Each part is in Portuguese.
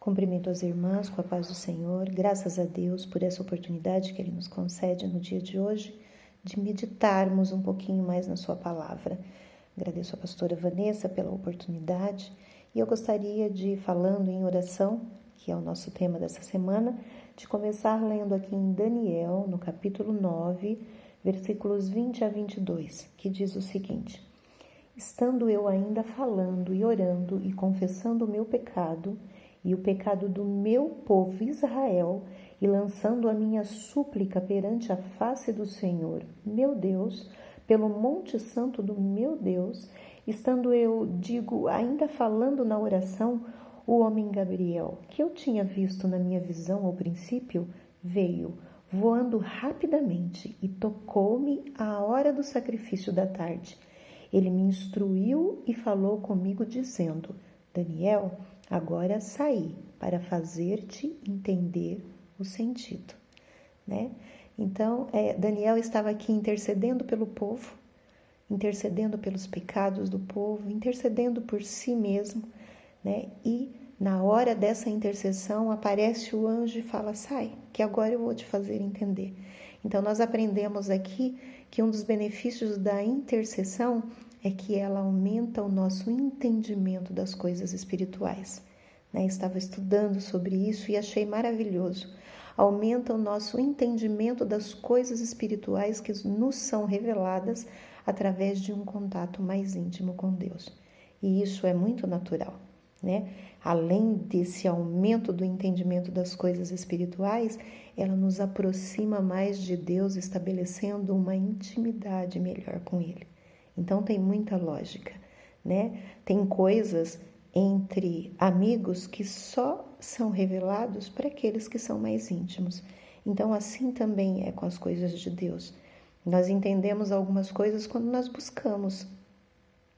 Cumprimento as irmãs com a paz do Senhor, graças a Deus por essa oportunidade que Ele nos concede no dia de hoje, de meditarmos um pouquinho mais na sua palavra. Agradeço a pastora Vanessa pela oportunidade e eu gostaria de, falando em oração, que é o nosso tema dessa semana, de começar lendo aqui em Daniel, no capítulo 9, versículos 20 a 22, que diz o seguinte: Estando eu ainda falando e orando e confessando o meu pecado e o pecado do meu povo Israel, e lançando a minha súplica perante a face do Senhor, meu Deus, pelo monte santo do meu Deus, estando eu, ainda falando na oração, o homem Gabriel, que eu tinha visto na minha visão ao princípio, veio, voando rapidamente, e tocou-me à hora do sacrifício da tarde. Ele me instruiu e falou comigo, dizendo: Daniel, agora saí para fazer-te entender o sentido, né? Então, Daniel estava aqui intercedendo pelo povo, intercedendo pelos pecados do povo, intercedendo por si mesmo, né? E na hora dessa intercessão aparece o anjo e fala: sai, que agora eu vou te fazer entender. Então, nós aprendemos aqui que um dos benefícios da intercessão é que ela aumenta o nosso entendimento das coisas espirituais. Estava estudando sobre isso e achei maravilhoso. Aumenta o nosso entendimento das coisas espirituais que nos são reveladas através de um contato mais íntimo com Deus. E isso é muito natural, né? Além desse aumento do entendimento das coisas espirituais, ela nos aproxima mais de Deus, estabelecendo uma intimidade melhor com Ele. Então tem muita lógica, né? Tem coisas entre amigos que só são revelados para aqueles que são mais íntimos. Então assim também é com as coisas de Deus. Nós entendemos algumas coisas quando nós buscamos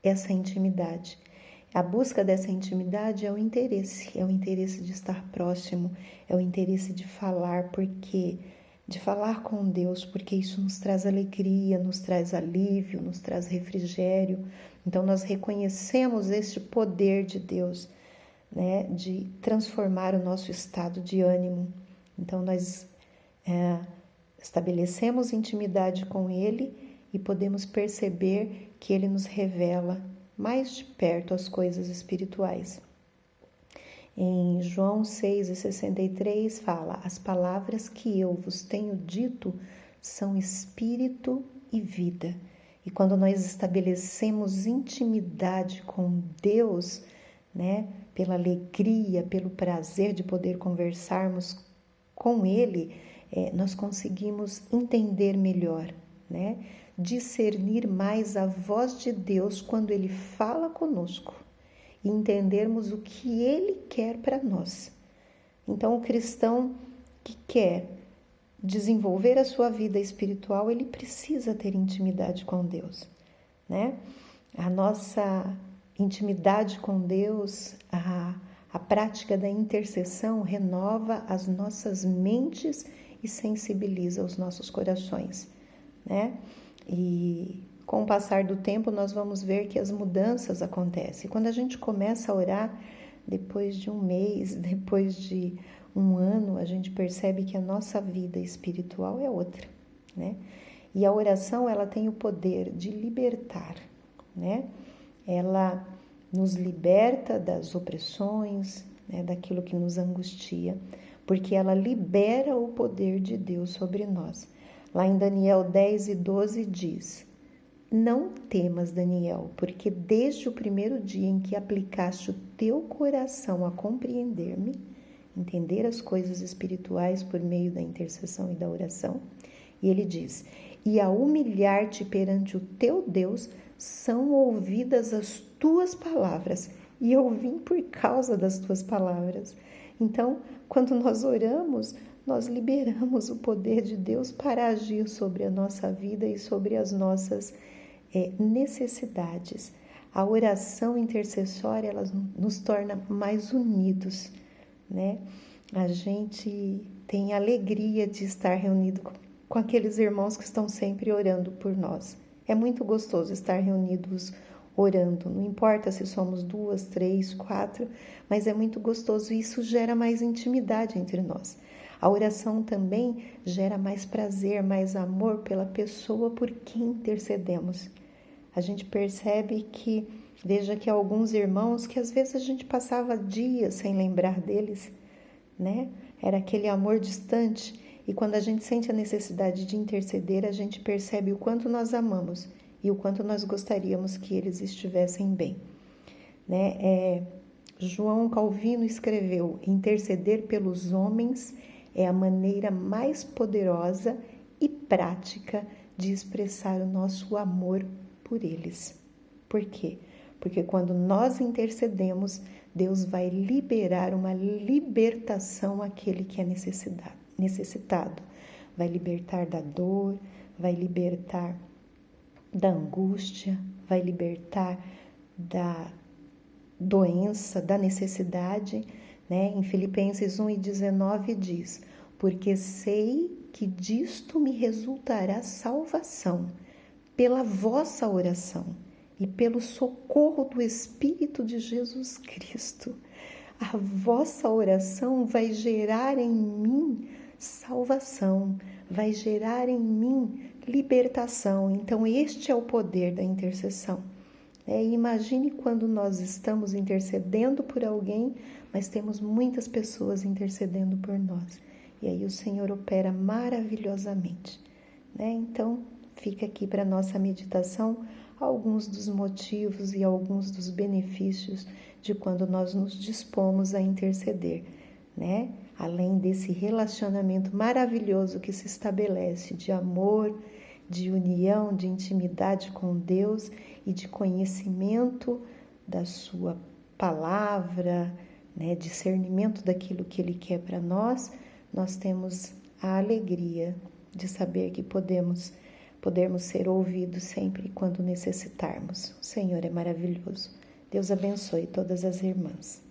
essa intimidade. A busca dessa intimidade é o interesse de estar próximo, é o interesse de falar, de falar com Deus, porque isso nos traz alegria, nos traz alívio, nos traz refrigério. Então nós reconhecemos este poder de Deus, né, de transformar o nosso estado de ânimo. Então nós estabelecemos intimidade com Ele e podemos perceber que Ele nos revela mais de perto as coisas espirituais. Em João 6,63 fala: as palavras que eu vos tenho dito são espírito e vida. E quando nós estabelecemos intimidade com Deus, né, pela alegria, pelo prazer de poder conversarmos com Ele, nós conseguimos entender melhor, né? Discernir mais a voz de Deus quando Ele fala conosco e entendermos o que Ele quer para nós. Então, o cristão que quer desenvolver a sua vida espiritual, ele precisa ter intimidade com Deus, né? A nossa intimidade com Deus, a prática da intercessão renova as nossas mentes e sensibiliza os nossos corações, né? E com o passar do tempo nós vamos ver que as mudanças acontecem. Quando a gente começa a orar, depois de um mês, depois de um ano, a gente percebe que a nossa vida espiritual é outra, né? E a oração, ela tem o poder de libertar, né? Ela nos liberta das opressões, né? Daquilo que nos angustia, porque ela libera o poder de Deus sobre nós. Lá em Daniel 10:12 diz: Não temas, Daniel, porque desde o primeiro dia em que aplicaste o teu coração a compreender-me, entender as coisas espirituais por meio da intercessão e da oração, e ele diz: e a humilhar-te perante o teu Deus, são ouvidas as tuas palavras, e eu vim por causa das tuas palavras. Então, quando nós oramos, nós liberamos o poder de Deus para agir sobre a nossa vida e sobre as nossas necessidades. A oração intercessória, ela nos torna mais unidos, né? A gente tem alegria de estar reunido com aqueles irmãos que estão sempre orando por nós. É muito gostoso estar reunidos orando. Não importa se somos 2, 3, 4, mas é muito gostoso e isso gera mais intimidade entre nós. A oração também gera mais prazer, mais amor pela pessoa por quem intercedemos. A gente percebe que, veja que alguns irmãos que às vezes a gente passava dias sem lembrar deles, né? Era aquele amor distante e quando a gente sente a necessidade de interceder, a gente percebe o quanto nós amamos e o quanto nós gostaríamos que eles estivessem bem, né? João Calvino escreveu: interceder pelos homens é a maneira mais poderosa e prática de expressar o nosso amor por eles. Por quê? Porque quando nós intercedemos, Deus vai liberar uma libertação àquele que é necessitado. Vai libertar da dor, vai libertar da angústia, vai libertar da doença, da necessidade, né? Em Filipenses 1:19 diz: porque sei que disto me resultará salvação pela vossa oração e pelo socorro do Espírito de Jesus Cristo. A vossa oração vai gerar em mim salvação, vai gerar em mim libertação. Então, este é o poder da intercessão. Imagine quando nós estamos intercedendo por alguém, mas temos muitas pessoas intercedendo por nós. E aí o Senhor opera maravilhosamente, né? Então, fica aqui para nossa meditação alguns dos motivos e alguns dos benefícios de quando nós nos dispomos a interceder, né? Além desse relacionamento maravilhoso que se estabelece de amor, de união, de intimidade com Deus e de conhecimento da sua palavra, né? Discernimento daquilo que Ele quer para nós, nós temos a alegria de saber que podemos ser ouvidos sempre quando necessitarmos. O Senhor é maravilhoso. Deus abençoe todas as irmãs.